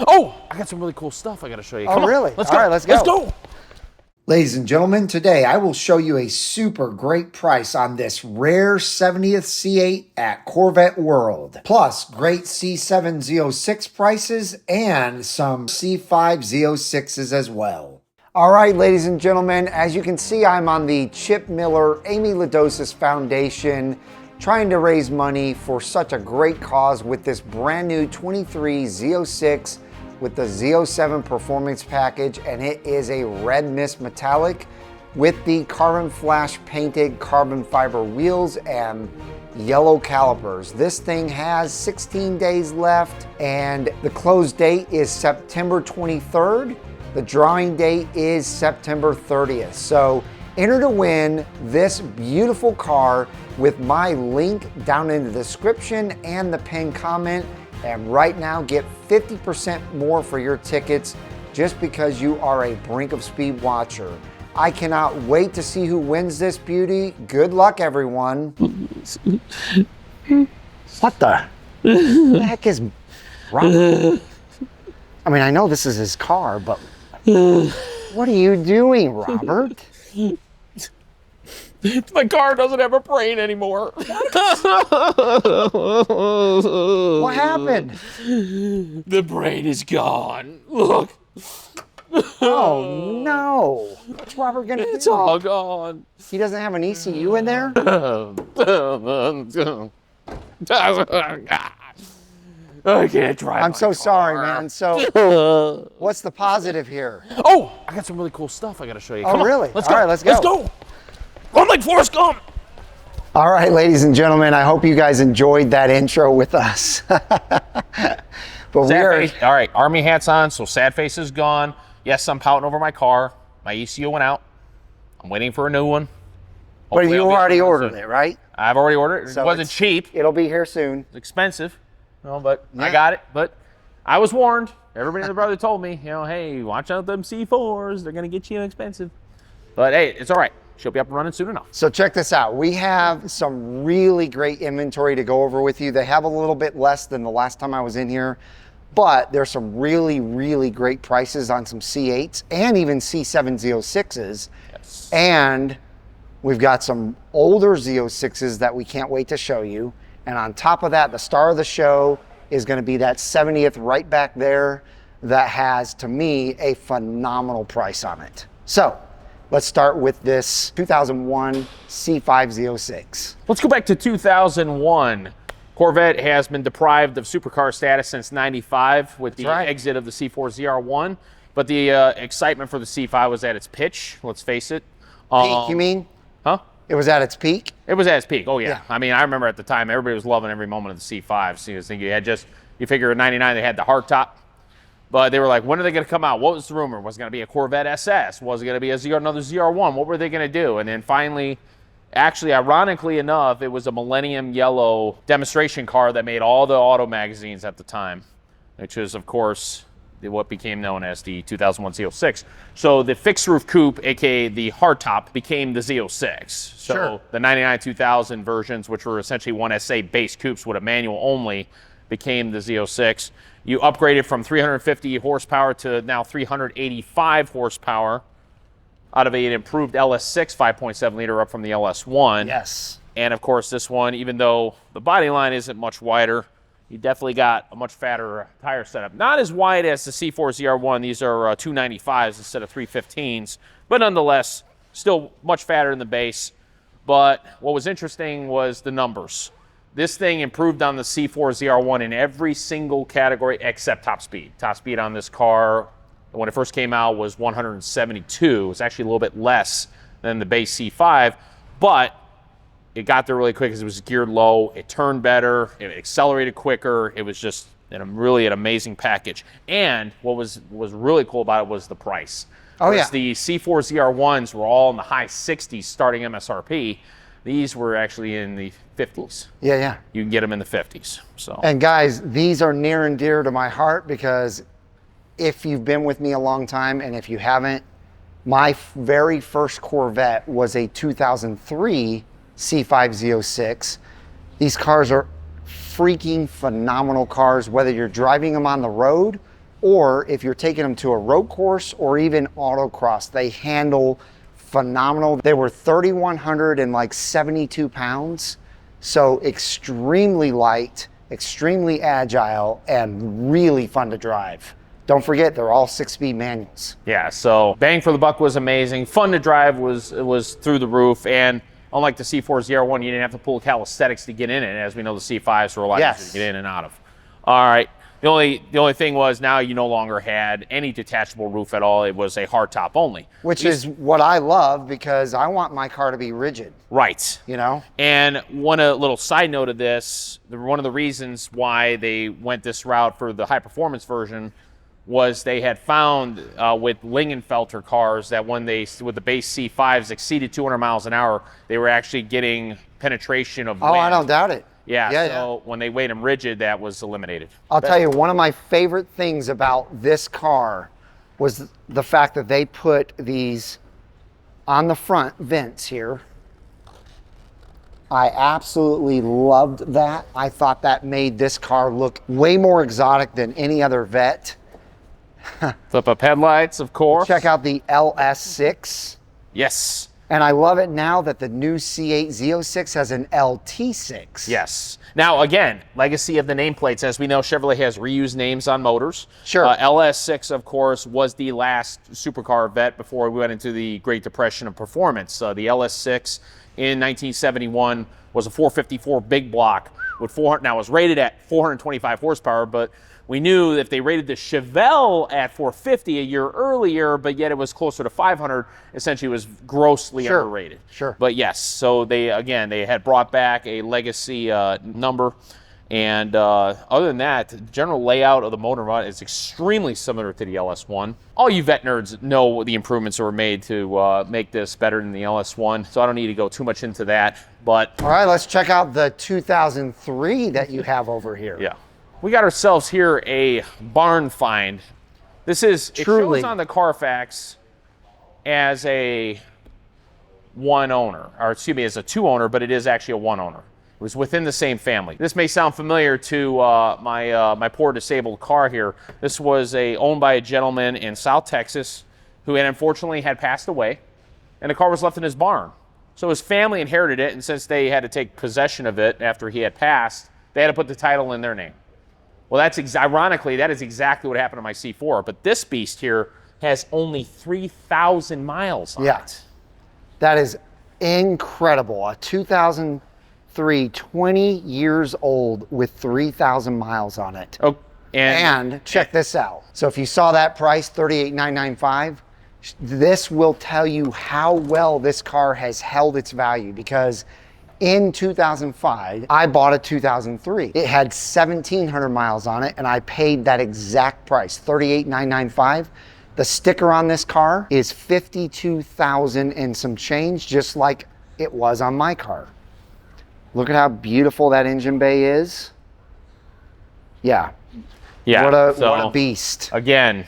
Oh, I got some really cool stuff I got to show you. Oh, really? Let's go. All right, let's go. Let's go. Ladies and gentlemen, today I will show you a super great price on this rare 70th C8 at Corvette World. Plus, great C7 Z06 prices and some C5 Z06s as well. All right, ladies and gentlemen, as you can see, I'm on the Chip Miller Amy Ladosis Foundation trying to raise money for such a great cause with this brand new 23 Z06 with the Z07 performance package, and it is a red mist metallic with the carbon flash painted carbon fiber wheels and yellow calipers. This thing has 16 days left and the close date is September 23rd. The drawing date is September 30th. So enter to win this beautiful car with my link down in the description and the pinned comment. And right now, get 50% more for your tickets just because you are a Brink of Speed watcher. I cannot wait to see who wins this beauty. Good luck, everyone. What the heck is wrong? I mean, I know this is his car, but what are you doing, Robert? My car doesn't have a brain anymore. What happened? The brain is gone. Look. Oh no. What's Robert gonna do? It's all gone. He doesn't have an ECU in there? I can't drive. I'm so sorry, man. So what's the positive here? Oh, I got some really cool stuff I got to show you. Oh, really? Let's all go. Right, let's go. Let's go. I'm like Forrest Gump. All right, ladies and gentlemen, I hope you guys enjoyed that intro with us. But all right, army hat's on, so sad face is gone. Yes, I'm pouting over my car. My ECU went out. I'm waiting for a new one. But you already ordered it, right? I've already ordered it. So it wasn't cheap. It'll be here soon. It's expensive. No, but yeah. I got it. But I was warned. Everybody and their brother told me, you know, hey, watch out them C4s. They're going to get you expensive. But hey, it's all right. She'll be up and running soon enough. So check this out. We have some really great inventory to go over with you. They have a little bit less than the last time I was in here, but there's some really, really great prices on some C8s and even C7 Z06s. Yes. And we've got some older Z06s that we can't wait to show you. And on top of that, the star of the show is going to be that 70th right back there that has, to me, a phenomenal price on it. So let's start with this 2001 C5 Z06. Let's go back to 2001. Corvette has been deprived of supercar status since '95 with the exit of the C4 ZR1. But the excitement for the C5 was at its pitch, let's face it. Peak, you mean? Huh? It was at its peak? It was at its peak, oh yeah. I mean, I remember at the time, everybody was loving every moment of the C5. So you figure in '99 they had the hardtop. But they were like, when are they going to come out? What was the rumor? Was it going to be a Corvette SS? Was it going to be another ZR1? What were they going to do? And then finally, actually, ironically enough, it was a Millennium Yellow demonstration car that made all the auto magazines at the time, which is, of course, what became known as the 2001 Z06. So the fixed roof coupe, aka the hardtop, became the Z06. So the 99 2000 versions, which were essentially 1SA base coupes with a manual only, became the Z06. You upgraded from 350 horsepower to now 385 horsepower out of an improved LS6 5.7 liter up from the LS1. Yes. And of course, this one, even though the body line isn't much wider, you definitely got a much fatter tire setup. Not as wide as the C4 ZR1. These are 295s instead of 315s, but nonetheless, still much fatter in the base. But what was interesting was the numbers. This thing improved on the C4 ZR1 in every single category except top speed. Top speed on this car, when it first came out, was 172. It's actually a little bit less than the base C5, but it got there really quick because it was geared low. It turned better. It accelerated quicker. It was just really an amazing package. And what was really cool about it was the price. Oh, yeah. The C4 ZR1s were all in the high 60s starting MSRP. These were actually in the 50s. Yeah, yeah. You can get them in the 50s. So. And guys, these are near and dear to my heart because if you've been with me a long time and if you haven't, my very first Corvette was a 2003 C5 Z06. These cars are freaking phenomenal cars, whether you're driving them on the road or if you're taking them to a road course or even autocross, they handle phenomenal. They were 3,172 pounds, so extremely light, extremely agile, and really fun to drive. Don't forget, they're all 6-speed manuals. Yeah, so bang for the buck was amazing. Fun to drive was through the roof, and unlike the C4 ZR1, you didn't have to pull calisthenics to get in it. As we know, the C5s were a lot easier to get in and out of. All right. The only thing was now you no longer had any detachable roof at all. It was a hardtop only. Which is what I love, because I want my car to be rigid. Right. You know? And a little side note of this, one of the reasons why they went this route for the high performance version was they had found with Lingenfelter cars that when with the base C5s exceeded 200 miles an hour, they were actually getting penetration of wind. Oh, I don't doubt it. Yeah, so when they made them rigid, that was eliminated. I'll tell you, one of my favorite things about this car was the fact that they put these on the front vents here. I absolutely loved that. I thought that made this car look way more exotic than any other Vette. Flip up headlights, of course. Check out the LS6. Yes. And I love it now that the new C8 Z06 has an LT6. Yes. Now, again, legacy of the nameplates. As we know, Chevrolet has reused names on motors. Sure. LS6, of course, was the last supercar Vette before we went into the Great Depression of performance. The LS6 in 1971 was a 454 big block with 400. Now, it was rated at 425 horsepower, but we knew if they rated the Chevelle at 450 a year earlier, but yet it was closer to 500, essentially it was grossly underrated. Sure. But yes, so they had brought back a legacy number. And other than that, the general layout of the motor is extremely similar to the LS1. All you Vette nerds know the improvements that were made to make this better than the LS1, so I don't need to go too much into that. But all right, let's check out the 2003 that you have over here. Yeah. We got ourselves here a barn find. This is truly, it shows on the Carfax as a one owner, or excuse me, as a two owner, but it is actually a one owner. It was within the same family. This may sound familiar to my poor disabled car here. This was owned by a gentleman in South Texas who had unfortunately had passed away, and the car was left in his barn. So his family inherited it, and since they had to take possession of it after he had passed, they had to put the title in their name. Well, ironically, that is exactly what happened to my C4. But this beast here has only 3,000 miles on it. That is incredible. A 2003, 20 years old with 3,000 miles on it. Oh, and check this out. So if you saw that price, $38,995, this will tell you how well this car has held its value, because in 2005, I bought a 2003. It had 1,700 miles on it, and I paid that exact price, $38,995. The sticker on this car is $52,000 and some change, just like it was on my car. Look at how beautiful that engine bay is. Yeah. Yeah. What a beast. Again,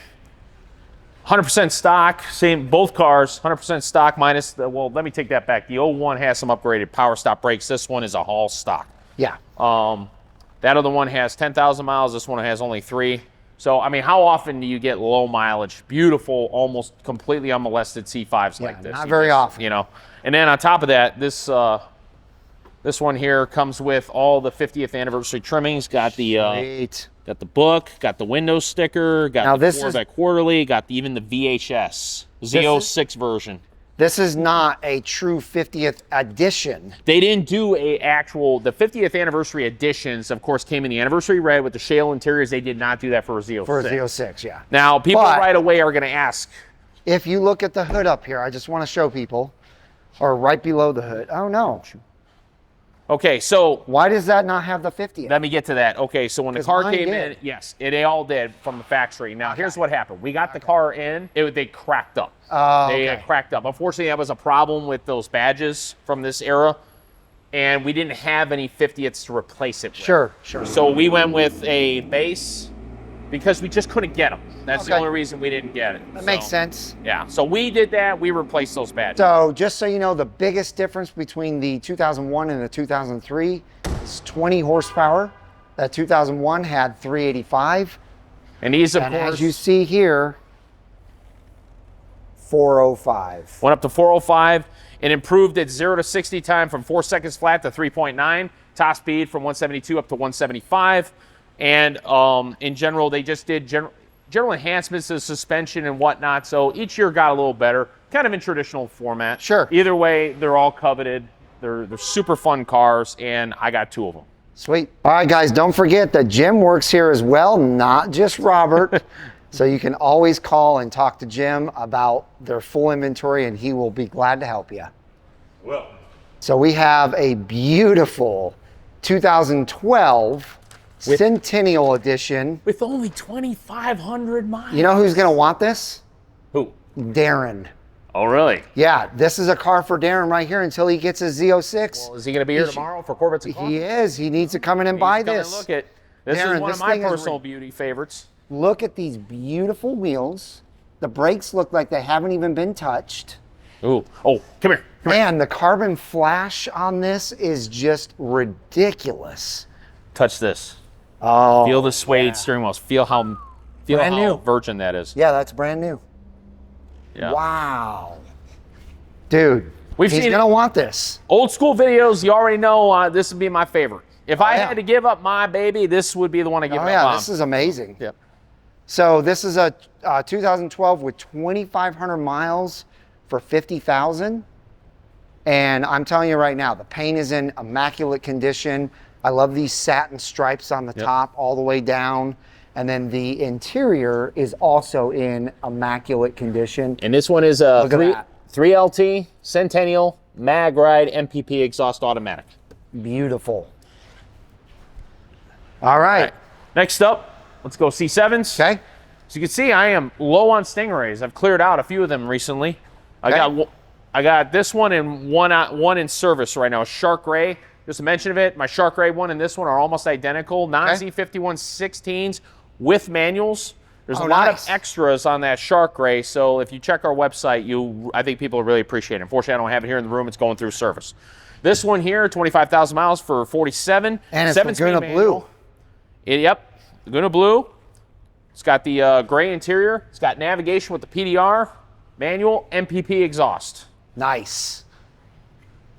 100% stock, same, both cars, 100% stock minus the, well, let me take that back. The 01 has some upgraded power stop brakes. This one is a Hall stock. Yeah. That other one has 10,000 miles. This one has only 3. So, I mean, how often do you get low mileage, beautiful, almost completely unmolested C5s like this? Not very often. You know, and then on top of that, this one here comes with all the 50th anniversary trimmings. Got the got the book, got the window sticker, got the Corvette Quarterly, got even the VHS Z06 version. This is not a true 50th edition. They didn't do the 50th anniversary editions, of course, came in the anniversary red with the shale interiors. They did not do that for a Z06. For a Z06, yeah. Now, people right away are going to ask. If you look at the hood up here, I just want to show people, or right below the hood. Oh, no. Okay, so why does that not have the 50th? Let me get to that. Okay, so when the car came in, yes, they all did from the factory. Now, here's what happened. We got the car in, they cracked up. They cracked up. Unfortunately, that was a problem with those badges from this era, and we didn't have any 50ths to replace it with. Sure. So we went with a base because we just couldn't get them. That's the only reason we didn't get it. That makes sense. Yeah, so we did that. We replaced those badges. So just so you know, the biggest difference between the 2001 and the 2003 is 20 horsepower. That 2001 had 385. And these, of And course, as you see here, 405. went up to 405 and improved its 0 to 60 time from 4 seconds flat to 3.9. Top speed from 172 up to 175. And in general, they just did general enhancements to suspension and whatnot. So each year got a little better, kind of in traditional format. Sure. Either way, they're all coveted. They're super fun cars, and I got 2 of them. Sweet. All right, guys, don't forget that Jim works here as well, not just Robert. So you can always call and talk to Jim about their full inventory, and he will be glad to help you. Well. So we have a beautiful 2012 Centennial Edition. With only 2,500 miles. You know who's going to want this? Who? Darren. Oh, really? Yeah, this is a car for Darren right here until he gets his Z06. Well, is he going to be here tomorrow for Corvettes and Coffee? He is. He needs to come in and buy this. Look at this. Darren, is one this of my thing is personal beauty favorites. Look at these beautiful wheels. The brakes look like they haven't even been touched. Ooh. Oh, come here. Man, the carbon flash on this is just ridiculous. Touch this. Oh, Feel the suede steering wheels. Feel how Brand new. virgin that is. Yeah, that's brand new. Yeah. Wow. Dude, He's he's going to want this. Old school videos, you already know this would be my favorite. If I yeah. had to give up my baby, this would be the one I give up. Oh, yeah, Mom. this is amazing. Yep. So this is a 2012 with 2,500 miles for $50,000. And I'm telling you right now, the paint is in immaculate condition. I love these satin stripes on the top all the way down. And then the interior is also in immaculate condition. And this one is a Look at that. 3LT Centennial Mag Ride MPP exhaust automatic. Beautiful. All right. Next up, let's go C7s. Okay. So you can see I am low on Stingrays. I've cleared out a few of them recently. I got this one and one in service right now, a Shark Gray. Just a mention of it, my Shark Gray one and this one are almost identical. Non-Z51 16s with manuals. There's a lot of extras on that Shark Gray, so if you check our website, I think people will really appreciate it. Unfortunately, I don't have it here in the room. It's going through service. This one here, 25,000 miles for 47. And it's Laguna Blue. Yep, Laguna Blue. It's got the gray interior. It's got navigation with the PDR, manual, MPP exhaust. Nice.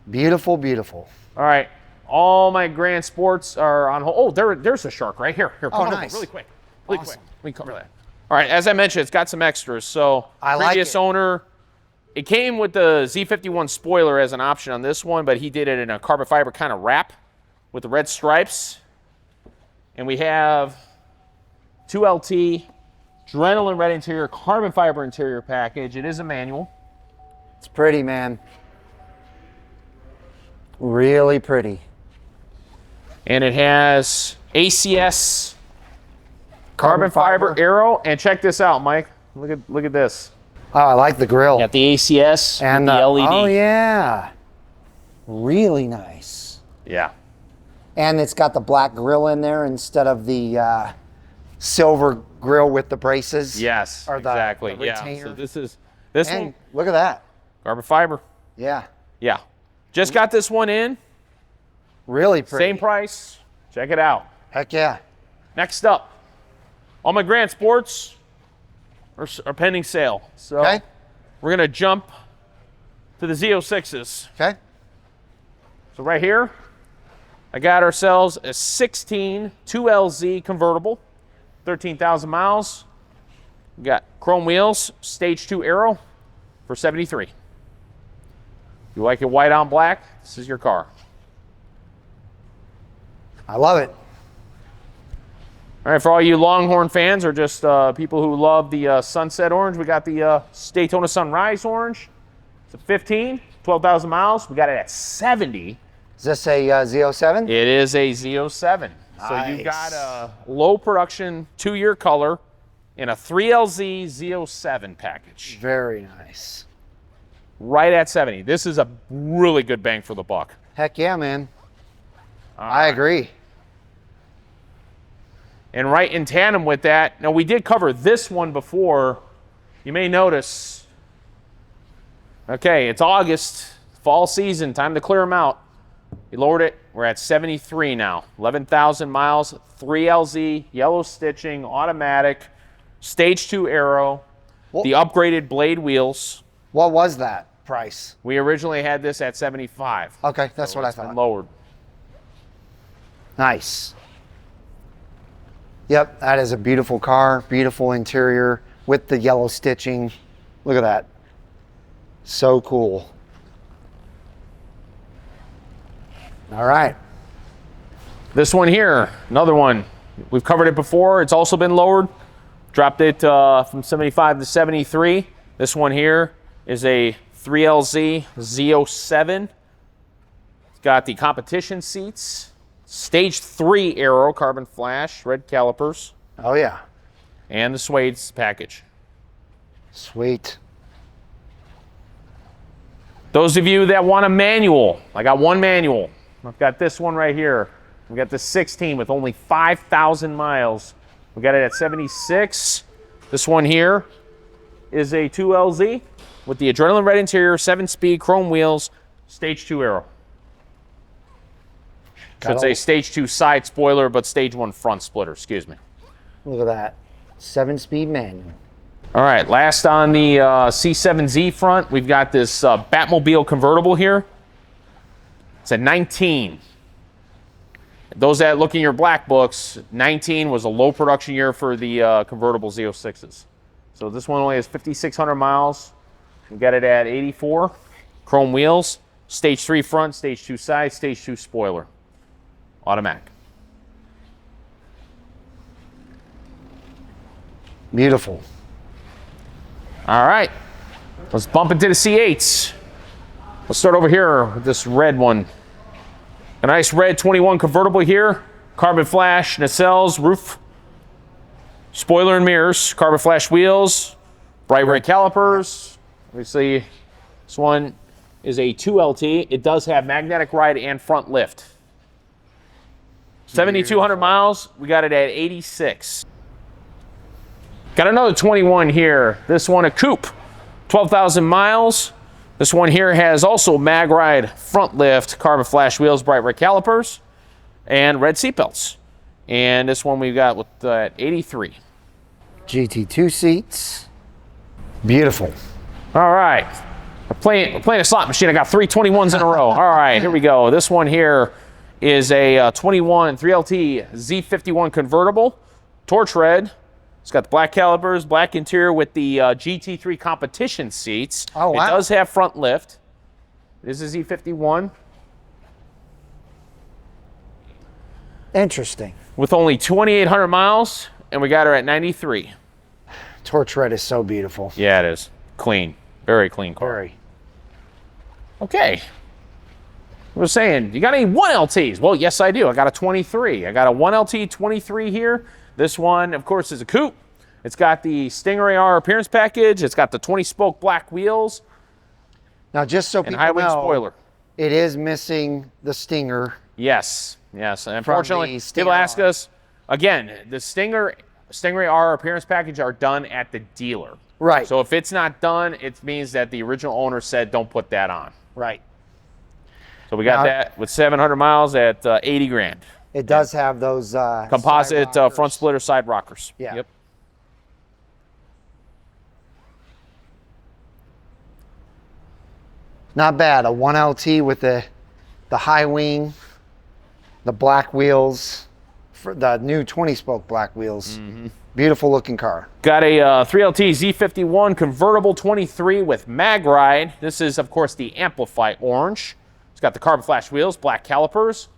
Beautiful, beautiful. All right, all my Grand Sports are on hold. Oh, there's a Shark right here. Here, come on nice. over really quick. Really quick. Let me cover that. All right, as I mentioned, it's got some extras. So previous owner, it came with the Z51 spoiler as an option on this one, but he did it in a carbon fiber kind of wrap with the red stripes. And we have 2LT, adrenaline red interior, carbon fiber interior package. It is a manual. It's pretty, man. Really pretty. And it has ACS carbon fiber arrow. And check this out, Mike. Look at this. Oh, I like the grill. Got the ACS and the LED. Oh, yeah. Really nice. Yeah. And it's got the black grill in there instead of the silver grill with the braces. Yes, or the, exactly. The yeah. So this one. Look at that. Carbon fiber. Yeah. Yeah. Just got this one in. Really pretty. Same price. Check it out. Heck yeah. Next up, all my Grand Sports are pending sale. So we're going to jump to the Z06s. Okay. So right here, I got ourselves a 16 2LZ convertible, 13,000 miles. We got chrome wheels, stage 2 aero for 73. You like it white on black? This is your car. I love it. All right, for all you Longhorn fans or just people who love the sunset orange, we got the Daytona Sunrise orange. It's a 15, 12,000 miles. We got it at 70. Is this a Z07? It is a Z07. Nice. So you got a low production 2-year color in a 3LZ Z07 package. Very nice. Right at 70. This is a really good bang for the buck. Heck yeah, man. I agree. And right in tandem with that, now we did cover this one before. You may notice, okay, it's August, fall season, time to clear them out. We lowered it. We're at 73 now. 11,000 miles, 3LZ, yellow stitching, automatic, stage 2 aero, the upgraded blade wheels. What was that price? We originally had this at 75. Okay, that's so what I it's thought. been lowered. Nice. Yep, that is a beautiful car, beautiful interior with the yellow stitching. Look at that. So cool. All right. This one here, another one. We've covered it before. It's also been lowered. Dropped it from 75 to 73. This one here is a 3LZ Z07. It's got the competition seats. Stage 3 aero, carbon flash, red calipers. Oh, yeah. And the suede package. Sweet. Those of you that want a manual, I got one manual. I've got this one right here. We got the 16 with only 5,000 miles. We got it at 76. This one here is a 2LZ with the adrenaline red interior, 7-speed chrome wheels, stage 2 aero. Should say stage 2 side spoiler, but stage 1 front splitter, excuse me. Look at that. 7-speed manual. All right, last on the C7Z front, we've got this Batmobile convertible here. It's a 19. Those that look in your black books, 19 was a low production year for the convertible Z06s. So this one only has 5,600 miles. We got it at 84. Chrome wheels, stage 3 front, stage 2 side, stage 2 spoiler. Automatic. Beautiful. All right, let's bump into the C8s. Let's start over here with this red one. A nice red 21 convertible here. Carbon flash, nacelles, roof, spoiler and mirrors, carbon flash wheels, bright red calipers. Obviously, this one is a 2LT. It does have magnetic ride and front lift. 7,200 miles. We got it at 86. Got another 21 here. This one a coupe, 12,000 miles. This one here has also mag ride, front lift, carbon flash wheels, bright red calipers, and red seatbelts. And this one we've got with 83. GT2 seats. Beautiful. All right. We're playing a slot machine. I got 3 21s in a row. All right, here we go. This one here is a 21 3LT Z51 convertible, torch red. It's got the black calipers, black interior with the GT3 competition seats. Oh, wow. It does have front lift. This is Z51. Interesting. With only 2,800 miles, and we got her at 93. Torch red is so beautiful. Yeah, it is. Clean. Very clean car. Very. Okay. I was saying, you got any 1LTs? Well, yes, I do. I got a 23. I got a 1LT 23 here. This one, of course, is a coupe. It's got the Stingray R appearance package. It's got the 20-spoke black wheels. Now, just so and people high wing know, spoiler. It is missing the Stinger. Yes, yes. And unfortunately, Stinger people ask R. us, again, the Stingray R appearance package are done at the dealer. Right. So if it's not done, it means that the original owner said don't put that on. Right. So we got that with 700 miles at 80 grand. It does have those Composite side front splitter side rockers. Yeah. Yep. Not bad. A 1LT with the high wing, the black wheels, for the new 20-spoke black wheels. Mm-hmm. Beautiful looking car. Got a 3LT Z51 convertible 23 with mag ride. This is, of course, the Amplify orange. It's got the carbon flash wheels, black calipers.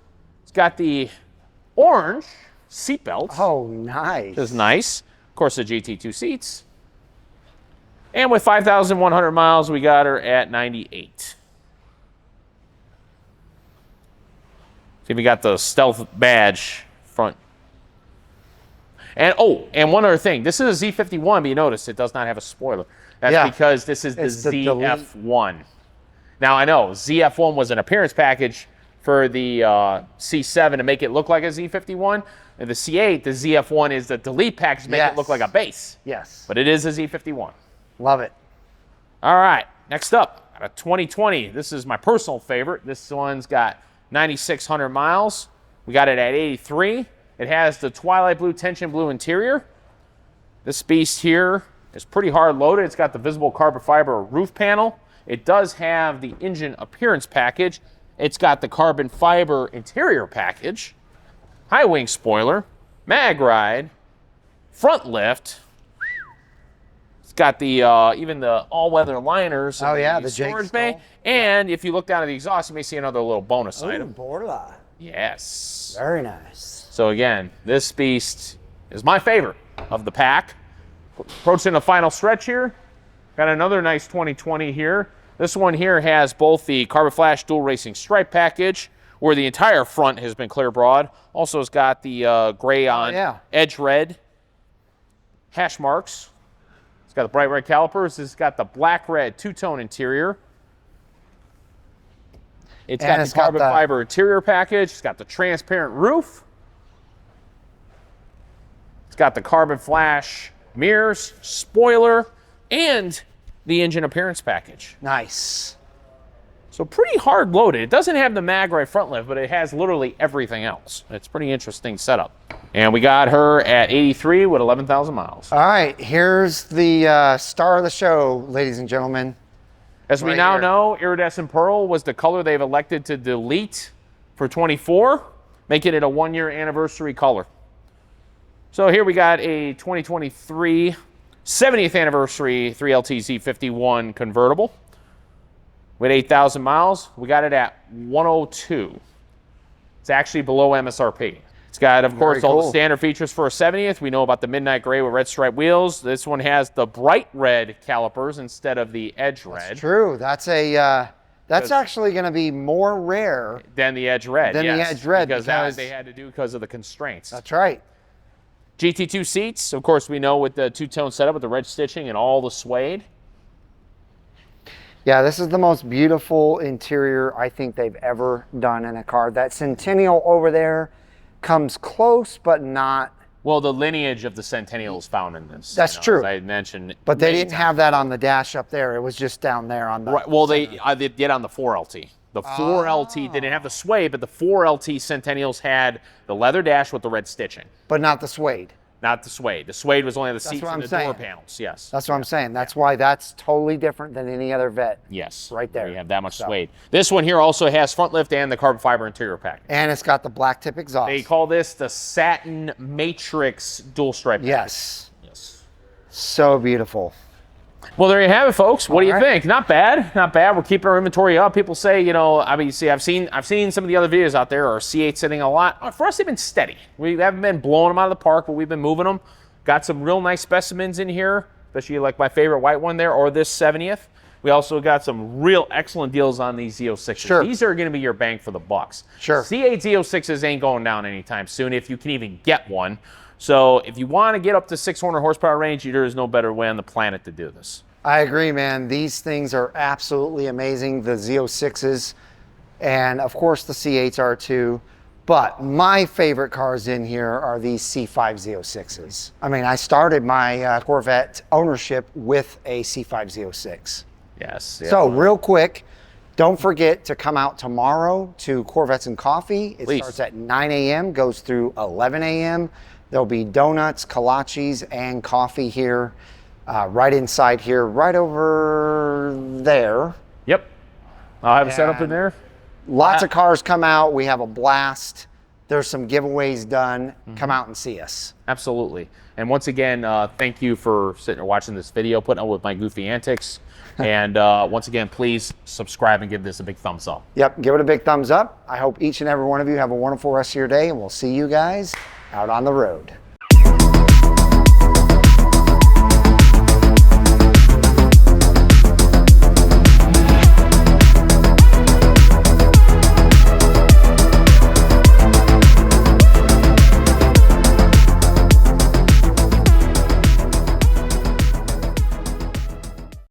It's got the orange seatbelt. Oh, nice. This is nice. Of course, the GT2 seats. And with 5,100 miles, we got her at 98. See, we got the stealth badge front. And and one other thing. This is a Z51, but you notice it does not have a spoiler. That's because this is the ZF1. Now, I know ZF1 was an appearance package for the C7 to make it look like a Z51. And the C8, the ZF1 is the delete package to make it look like a base. Yes. But it is a Z51. Love it. All right, next up, got a 2020. This is my personal favorite. This one's got 9,600 miles. We got it at 83. It has the twilight blue, tension blue interior. This beast here is pretty hard loaded. It's got the visible carbon fiber roof panel. It does have the engine appearance package. It's got the carbon fiber interior package, high wing spoiler, mag ride, front lift. It's got the even the all-weather liners. Oh yeah, the storage bay. And if you look down at the exhaust, you may see another little bonus item. Borla. Yes. Very nice. So again, this beast is my favorite of the pack. Approaching the final stretch here. Got another nice 2020 here. This one here has both the Carbon Flash dual racing stripe package, where the entire front has been clear broad. Also, it's got the gray on edge red hash marks. It's got the bright red calipers. It's got the black red two-tone interior. It's got the carbon fiber interior package. It's got the transparent roof. It's got the Carbon Flash mirrors, spoiler, and the engine appearance package. Nice. So pretty hard loaded. It doesn't have the mag right front lift, but it has literally everything else. It's a pretty interesting setup. And we got her at 83 with 11,000 miles. All right, here's the star of the show, ladies and gentlemen. As we now know, iridescent pearl was the color they've elected to delete for 24, making it a 1-year anniversary color. So here we got a 2023 70th anniversary 3LT Z51 convertible with 8,000 miles. We got it at 102. It's actually below MSRP. It's got, of course, all the standard features for a 70th. We know about the midnight gray with red stripe wheels. This one has the bright red calipers instead of the edge red. That's true. That's a that's actually going to be more rare than the edge red. Than the edge red because that they had to do because of the constraints. That's right. GT2 seats, of course, we know with the two-tone setup with the red stitching and all the suede. Yeah, this is the most beautiful interior I think they've ever done in a car. That Centennial over there comes close, but not. Well, the lineage of the Centennial is found in this. That's true. As I mentioned. But they didn't have that on the dash up there. It was just down there on the. Right. Well, they did on the 4LT. The 4LT didn't have the suede, but the 4LT Centennials had the leather dash with the red stitching. But not the suede. Not the suede. The suede was only the seats and the door panels. Yes. That's what I'm saying. That's why that's totally different than any other Vet. Yes. Right there. You have that much suede. This one here also has front lift and the carbon fiber interior package. And it's got the black tip exhaust. They call this the Satin Matrix dual stripe package. Yes. Yes. So beautiful. Well, there you have it, folks. What do you think? Not bad. Not bad. We're keeping our inventory up. People say, you know, I mean, see, I've seen some of the other videos out there are C8 sitting a lot. For us, they've been steady. We haven't been blowing them out of the park, but we've been moving them. Got some real nice specimens in here, especially like my favorite white one there, or this 70th. We also got some real excellent deals on these Z06s. Sure. These are going to be your bang for the bucks. Sure. C8 Z06s ain't going down anytime soon if you can even get one. So if you want to get up to 600 horsepower range, there is no better way on the planet to do this. I agree, man. These things are absolutely amazing. The Z06s, and of course the C8s are too. But my favorite cars in here are these C5 Z06s. I mean, I started my Corvette ownership with a C5 Z06. Yes. So real quick, don't forget to come out tomorrow to Corvettes and Coffee. It starts at 9 a.m., goes through 11 a.m. There'll be donuts, kolaches, and coffee here. Right inside here, right over there. Yep. I'll have it set up in there. Lots of cars come out. We have a blast. There's some giveaways done. Come out and see us. Absolutely. And once again, thank you for sitting there watching this video, putting up with my goofy antics. And once again, please subscribe and give this a big thumbs up. Yep, give it a big thumbs up. I hope each and every one of you have a wonderful rest of your day, and we'll see you guys out on the road.